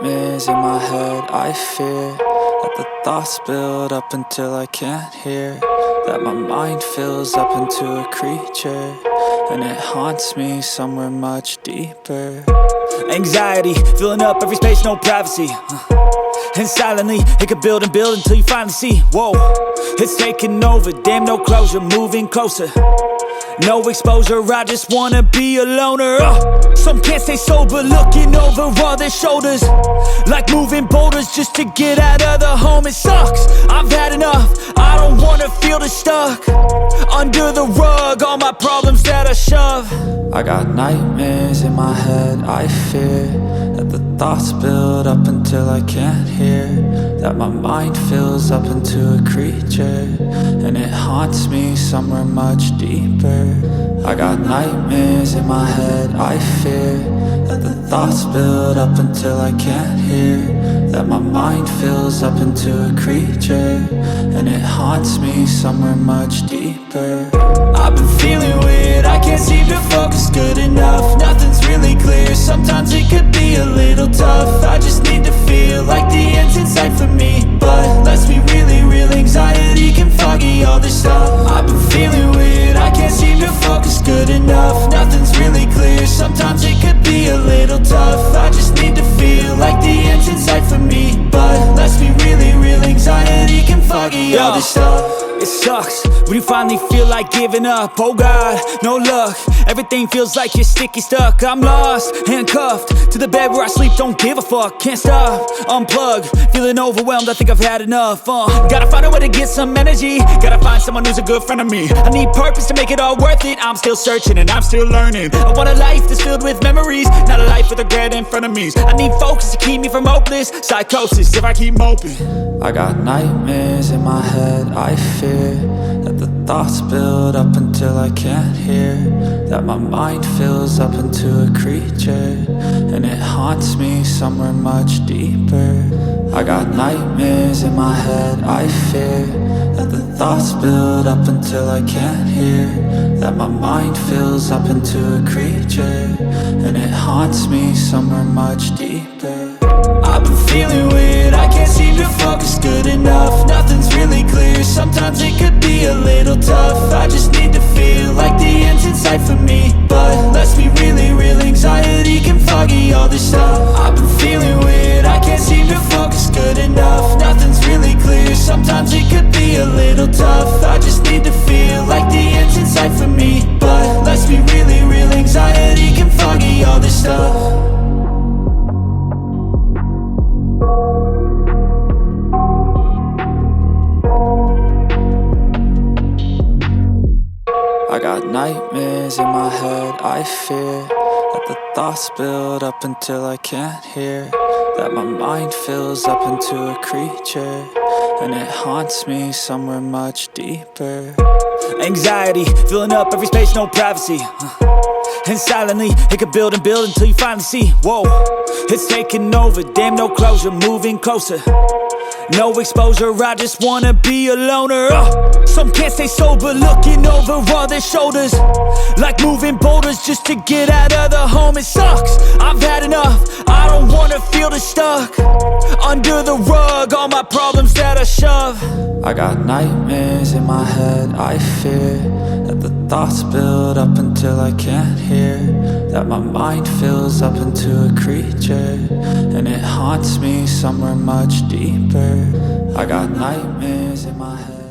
nightmares in my head. I fear that the thoughts build up until I can't hear, that my mind fills up into a creature, and it haunts me somewhere much deeper. Anxiety, filling up every space, no privacy. And silently, it could build and build until you finally see, whoa, it's taking over, damn, no closure, moving closer. No exposure, I just wanna be a loner. Some can't stay sober, looking over all their shoulders, like moving boulders just to get out of the home. It sucks, I've had enough, I don't wanna feel the stuck under the rug, all my problems that I shove. I got nightmares in my head. I fear that the thoughts build up until I can't hear, that my mind fills up into a creature, and it haunts me somewhere much deeper. I got nightmares in my head. I fear that the thoughts build up until I can't hear, that my mind fills up into a creature, and it haunts me somewhere much deeper. I've been feeling weird, I can't seem to focus good enough. Nothing's really clear, sometimes it could be a little tough. I just need to feel like the end's in sight for me, but let's be really real, anxiety can foggy all this stuff. I've been feeling weird, I can't seem to focus good enough. Nothing's really clear, sometimes it could be a little tough. I just need to feel like the end's in sight for me, but let's be really real, anxiety can foggy all this stuff. It sucks when you finally feel like giving up. Oh God, no luck, everything feels like you're sticky stuck. I'm lost, handcuffed to the bed where I sleep, don't give a fuck. Can't stop, unplug, feeling overwhelmed, I think I've had enough. Gotta find a way to get some energy, gotta find someone who's a good friend of me. I need purpose to make it all worth it, I'm still searching and I'm still learning. I want a life that's filled with memories, not a life with regret in front of me. I need focus to keep me from hopeless psychosis if I keep moping. I got nightmares in my head. I fear that the thoughts build up until I can't hear, that my mind fills up into a creature, and it haunts me somewhere much deeper. I got nightmares in my head. I fear that the thoughts build up until I can't hear, that my mind fills up into a creature, and it haunts me somewhere much deeper. I've been feeling weird, I can't seem to focus good enough. Nothing's really clear, sometimes it could be a little tough. I just need to feel like the end's in sight for me, but let's be really real, anxiety can foggy all this stuff. I've been feeling weird, I can't seem to focus good enough. Nothing's really clear, sometimes it could be a little tough. I just need to feel like the end's in sight for me, but let's be really real, anxiety can foggy all this stuff. I got nightmares in my head. I fear that the thoughts build up until I can't hear, that my mind fills up into a creature, and it haunts me somewhere much deeper. Anxiety, filling up every space, no privacy. And silently, it could build and build until you finally see, whoa, it's taking over, damn, no closure, moving closer. No exposure, I just wanna be a loner. Some can't stay sober, looking over all their shoulders, like moving boulders just to get out of the home. It sucks, I've had enough, I don't wanna feel the stuck under the rug, all my problems that I shove. I got nightmares in my head. I fear that the thoughts build up until I can't hear, that my mind fills up into a creature, and it haunts me somewhere much deeper. I got nightmares in my head.